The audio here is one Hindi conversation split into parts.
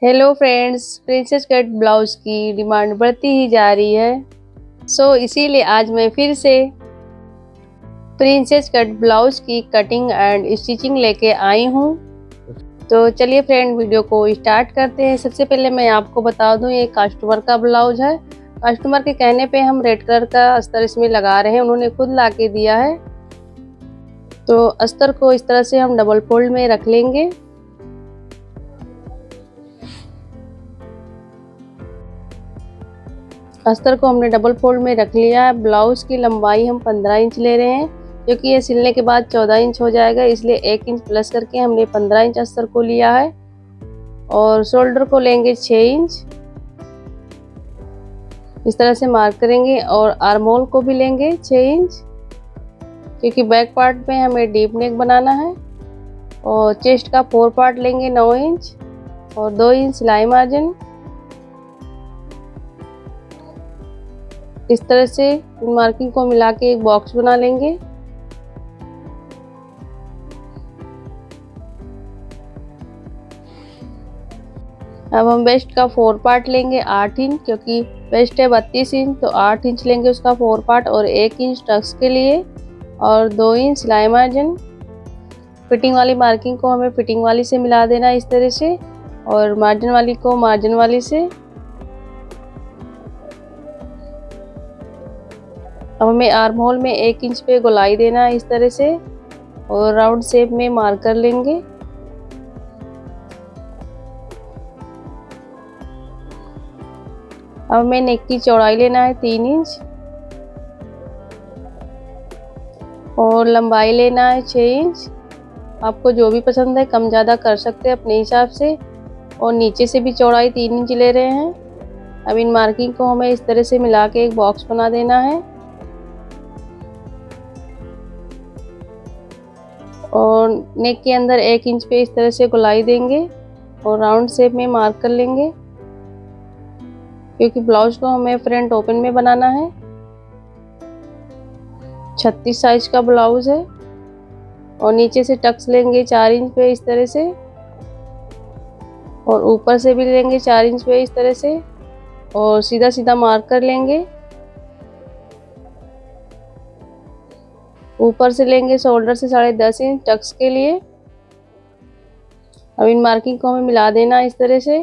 Hello friends, princess cut blouse की डिमांड बढ़ती ही जा रही है। इसीलिए आज मैं फिर से प्रिंसेस कट ब्लाउज की कटिंग एंड स्टिचिंग लेके आई हूँ। तो चलिए फ्रेंड, वीडियो को स्टार्ट करते हैं। सबसे पहले मैं आपको बता दूं, ये कस्टमर का ब्लाउज है। कस्टमर के कहने पे हम रेड कलर का अस्तर इसमें लगा रहे हैं, उन्होंने खुद ला के दिया है। तो अस्तर को इस तरह से हम डबल फोल्ड में रख लेंगे। अस्तर को हमने डबल फोल्ड में रख लिया है। ब्लाउज की लंबाई हम 15 इंच ले रहे हैं, क्योंकि ये सिलने के बाद 14 इंच हो जाएगा, इसलिए 1 इंच प्लस करके हमने 15 इंच अस्तर को लिया है। और शोल्डर को लेंगे 6 इंच, इस तरह से मार्क करेंगे। और आर्म होल को भी लेंगे 6 इंच, क्योंकि बैक पार्ट में हमें डीप नेक बनाना है। और चेस्ट का 4 पार्ट लेंगे 9 इंच और 2 इंच सिलाई मार्जिन। इस तरह से मार्किंग को मिला के एक बॉक्स बना लेंगे। अब हम वेस्ट का 4 पार्ट लेंगे 8 इंच, क्योंकि वेस्ट है 32 इंच, तो 8 इंच लेंगे उसका 4 पार्ट। और 1 इंच टक्स के लिए और 2 इंच सिलाई मार्जिन। फिटिंग वाली मार्किंग को हमें फिटिंग वाली से मिला देना है इस तरह से, और मार्जिन वाली को मार्जिन वाली से। अब हमें आर्म होल में 1 इंच पे गोलाई देना है इस तरह से, और राउंड शेप में मार्क कर लेंगे। अब हमें नेक की चौड़ाई लेना है 3 इंच और लंबाई लेना है 6 इंच। आपको जो भी पसंद है कम ज़्यादा कर सकते हैं अपने हिसाब से। और नीचे से भी चौड़ाई 3 इंच ले रहे हैं। अब इन मार्किंग को हमें इस तरह से मिला के एक बॉक्स बना देना है। और नेक के अंदर 1 इंच पे इस तरह से गोलाई देंगे और राउंड शेप में मार्क कर लेंगे, क्योंकि ब्लाउज को हमें फ्रंट ओपन में बनाना है। 36 साइज का ब्लाउज है। और नीचे से टक्स लेंगे 4 इंच पे इस तरह से, और ऊपर से भी लेंगे 4 इंच पे इस तरह से, और सीधा सीधा मार्क कर लेंगे। ऊपर से लेंगे शोल्डर से 10.5 इंच टक्स के लिए। अब इन मार्किंग को हमें मिला देना इस तरह से।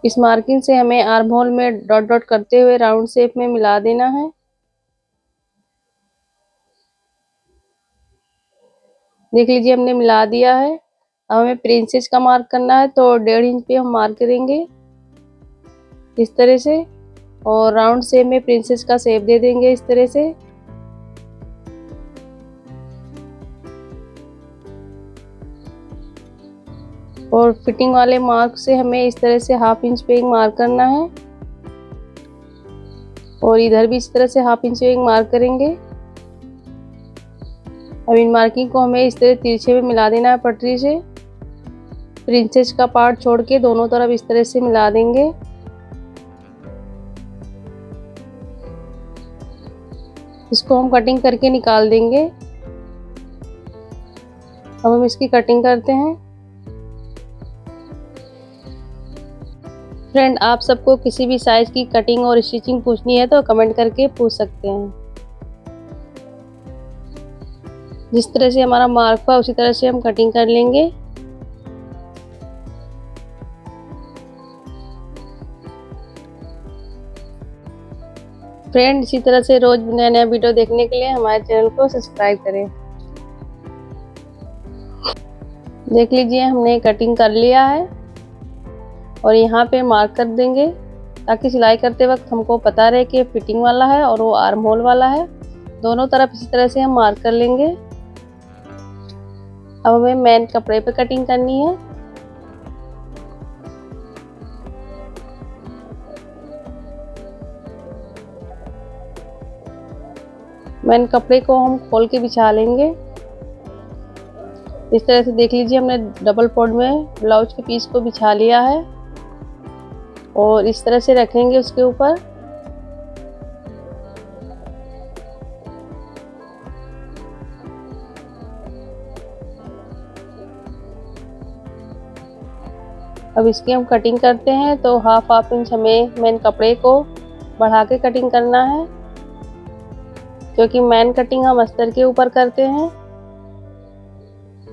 इस मार्किंग से हमें आर्म होल में डॉट डॉट करते हुए राउंड शेप में मिला देना है। देख लीजिए, हमने मिला दिया है। अब हमें प्रिंसेस का मार्क करना है, तो 1.5 इंच पे हम मार्क करेंगे इस तरह से, और राउंड शेप में प्रिंसेस का शेप दे देंगे इस तरह से। और फिटिंग वाले मार्क से हमें इस तरह से 1/2 इंच पे एक मार्क करना है, और इधर भी इस तरह से 1/2 इंच पे एक मार्क करेंगे। अब इन मार्किंग को हमें इस तरह तिरछे में मिला देना है पटरी से। प्रिंसेस का पार्ट छोड़ के दोनों तरफ इस तरह से मिला देंगे। इसको हम कटिंग करके निकाल देंगे। अब हम इसकी कटिंग करते हैं। फ्रेंड, आप सबको किसी भी साइज की कटिंग और स्टिचिंग पूछनी है तो कमेंट करके पूछ सकते हैं। जिस तरह से हमारा मार्क हुआ उसी तरह से हम कटिंग कर लेंगे। फ्रेंड, इसी तरह से रोज नया नया वीडियो देखने के लिए हमारे चैनल को सब्सक्राइब करें। देख लीजिए, हमने कटिंग कर लिया है और यहाँ पे मार्क कर देंगे, ताकि सिलाई करते वक्त हमको पता रहे कि फिटिंग वाला है और वो आर्म होल वाला है। दोनों तरफ इसी तरह से हम मार्क कर लेंगे। अब हमें मेन कपड़े पे कटिंग करनी है। मेन कपड़े को हम खोल के बिछा लेंगे इस तरह से। देख लीजिए, हमने डबल फोल्ड में ब्लाउज के पीस को बिछा लिया है और इस तरह से रखेंगे उसके ऊपर। अब इसकी हम कटिंग करते हैं। तो हाफ इंच हमें मेन कपड़े को बढ़ा के कटिंग करना है, क्योंकि मेन कटिंग हम अस्तर के ऊपर करते हैं।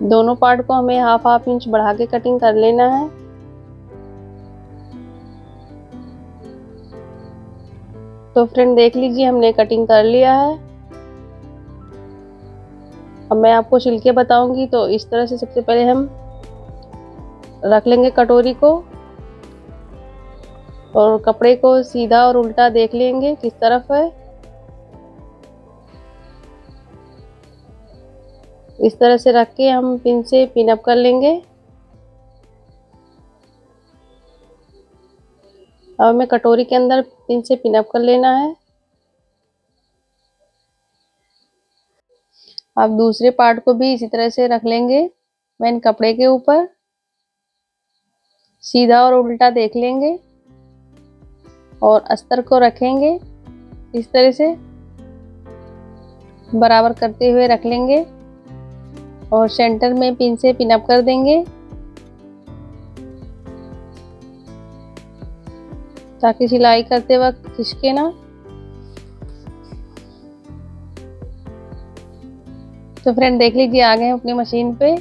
दोनों पार्ट को हमें हाफ इंच बढ़ा के कटिंग कर लेना है। तो फ्रेंड देख लीजिए, हमने कटिंग कर लिया है। अब मैं आपको सिल के बताऊंगी। तो इस तरह से सबसे पहले हम रख लेंगे कटोरी को, और कपड़े को सीधा और उल्टा देख लेंगे किस तरफ है। इस तरह से रख के हम पिन से पिन अप कर लेंगे। अब हमें कटोरी के अंदर पिन से पिन अप कर लेना है। अब दूसरे पार्ट को भी इसी तरह से रख लेंगे मेन कपड़े के ऊपर, सीधा और उल्टा देख लेंगे और अस्तर को रखेंगे इस तरह से बराबर करते हुए रख लेंगे और सेंटर में पिन से पिन अप कर देंगे, ताकि सिलाई करते वक्त खिसके ना। तो फ्रेंड देख लीजिए, आ गए हैं अपनी मशीन पे।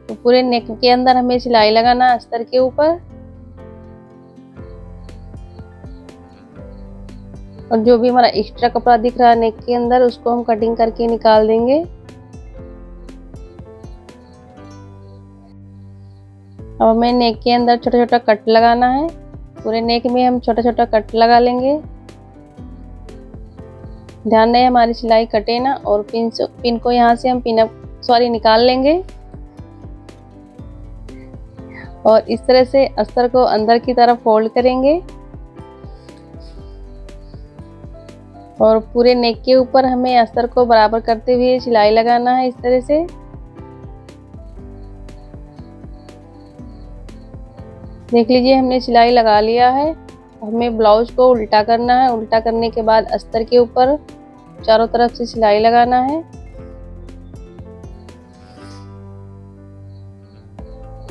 तो पूरे नेक के अंदर हमें सिलाई लगाना है अस्तर के ऊपर, और जो भी हमारा एक्स्ट्रा कपड़ा दिख रहा है नेक के अंदर, उसको हम कटिंग करके निकाल देंगे। अब हमें नेक के अंदर छोटा छोटा कट लगाना है। पूरे नेक में हम छोटा छोटा कट लगा लेंगे। ध्यान रहे हमारी सिलाई कटे ना, और पिन को यहाँ से हम निकाल लेंगे, और इस तरह से अस्तर को अंदर की तरफ फोल्ड करेंगे, और पूरे नेक के ऊपर हमें अस्तर को बराबर करते हुए सिलाई लगाना है इस तरह से। देख लीजिए, हमने सिलाई लगा लिया है। हमें ब्लाउज को उल्टा करना है। उल्टा करने के बाद अस्तर के ऊपर चारों तरफ से सिलाई लगाना है,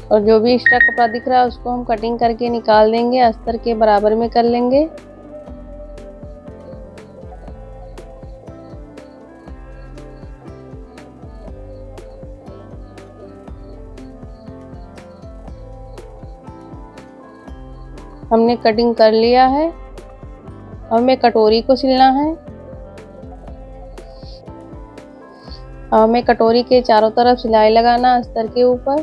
और जो भी एक्स्ट्रा कपड़ा दिख रहा है उसको हम कटिंग करके निकाल देंगे, अस्तर के बराबर में कर लेंगे। हमने कटिंग कर लिया है। अब हमें कटोरी को सिलना है। अब हमें कटोरी के चारों तरफ सिलाई लगाना अस्तर के ऊपर।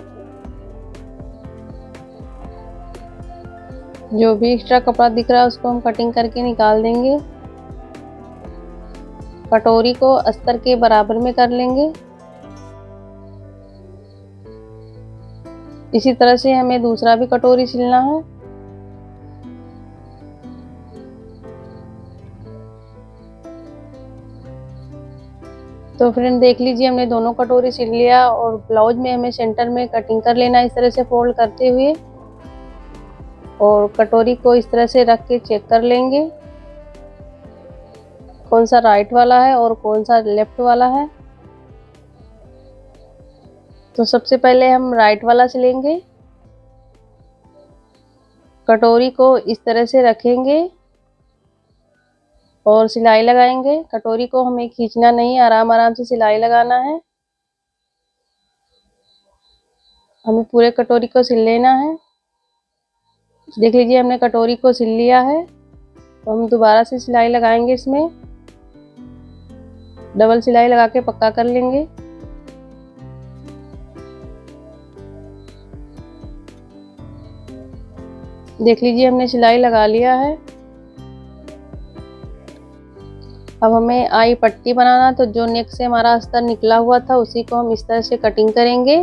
जो भी एक्स्ट्रा कपड़ा दिख रहा है उसको हम कटिंग करके निकाल देंगे। कटोरी को अस्तर के बराबर में कर लेंगे। इसी तरह से हमें दूसरा भी कटोरी सिलना है। तो फ्रेंड देख लीजिए, हमने दोनों कटोरी सिल लिया, और ब्लाउज में हमें सेंटर में कटिंग कर लेना इस तरह से फोल्ड करते हुए, और कटोरी को इस तरह से रख के चेक कर लेंगे कौन सा राइट वाला है और कौन सा लेफ्ट वाला है। तो सबसे पहले हम राइट वाला सिलेंगे। कटोरी को इस तरह से रखेंगे और सिलाई लगाएंगे। कटोरी को हमें खींचना नहीं, आराम आराम से सिलाई लगाना है। हमें पूरे कटोरी को सिल लेना है। देख लीजिए, हमने कटोरी को सिल लिया है। तो हम दोबारा से सिलाई लगाएंगे, इसमें डबल सिलाई लगा के पक्का कर लेंगे। देख लीजिए, हमने सिलाई लगा लिया है। अब हमें आई पट्टी बनाना। तो जो नेक से हमारा अस्तर निकला हुआ था उसी को हम इस तरह से कटिंग करेंगे,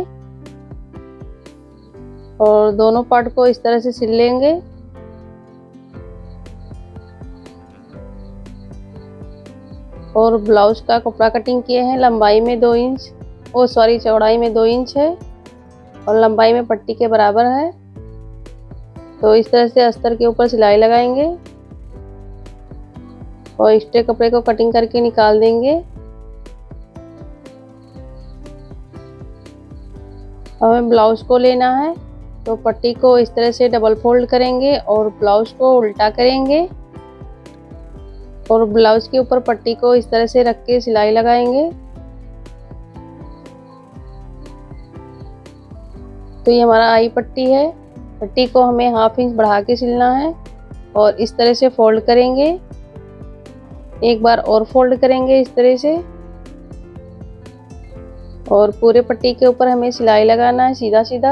और दोनों पार्ट को इस तरह से सिल लेंगे। और ब्लाउज का कपड़ा कटिंग किए हैं, लंबाई में 2 इंच, चौड़ाई में 2 इंच है, और लंबाई में पट्टी के बराबर है। तो इस तरह से अस्तर के ऊपर सिलाई लगाएंगे और एक्स्ट्रा कपड़े को कटिंग करके निकाल देंगे। हमें ब्लाउज को लेना है। तो पट्टी को इस तरह से डबल फोल्ड करेंगे और ब्लाउज को उल्टा करेंगे और ब्लाउज के ऊपर पट्टी को इस तरह से रख के सिलाई लगाएंगे। तो ये हमारा आई पट्टी है। पट्टी को हमें हाफ इंच बढ़ा के सिलना है और इस तरह से फोल्ड करेंगे। एक बार और फोल्ड करेंगे इस तरह से और पूरे पट्टी के ऊपर हमें सिलाई लगाना है सीधा सीधा।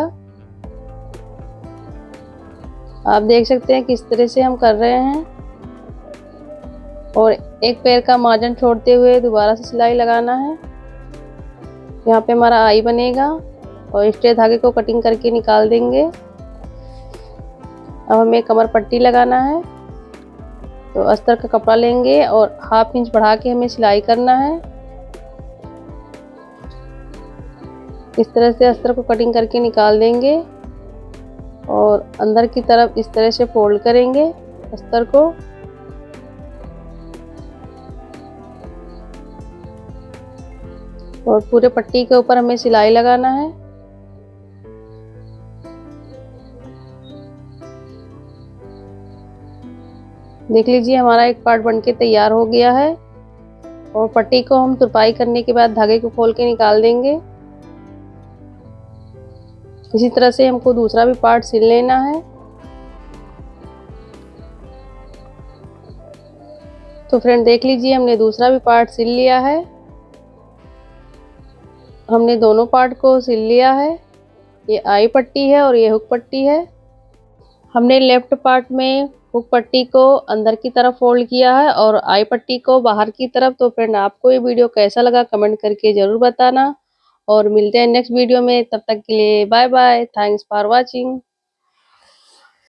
आप देख सकते हैं किस तरह से हम कर रहे हैं और एक पैर का मार्जिन छोड़ते हुए दोबारा से सिलाई लगाना है। यहाँ पे हमारा आई बनेगा और स्ट्रेट धागे को कटिंग करके निकाल देंगे। अब हमें कमर पट्टी लगाना है तो अस्तर का कपड़ा लेंगे और हाफ इंच बढ़ा के हमें सिलाई करना है। इस तरह से अस्तर को कटिंग करके निकाल देंगे और अंदर की तरफ इस तरह से फोल्ड करेंगे अस्तर को। और पूरे पट्टी के ऊपर हमें सिलाई लगाना है। देख लीजिए हमारा एक पार्ट बनके तैयार हो गया है और पट्टी को हम तुरपाई करने के बाद धागे को खोल के निकाल देंगे। इसी तरह से हमको दूसरा भी पार्ट सिल लेना है। तो फ्रेंड देख लीजिए हमने दूसरा भी पार्ट सिल लिया है। हमने दोनों पार्ट को सिल लिया है। ये आई पट्टी है और ये हुक पट्टी है। हमने लेफ्ट पार्ट में हुक पट्टी को अंदर की तरफ फोल्ड किया है और आई पट्टी को बाहर की तरफ। तो फ्रेंड आपको ये वीडियो कैसा लगा कमेंट करके ज़रूर बताना और मिलते हैं नेक्स्ट वीडियो में। तब तक के लिए bye bye. Thanks for watching.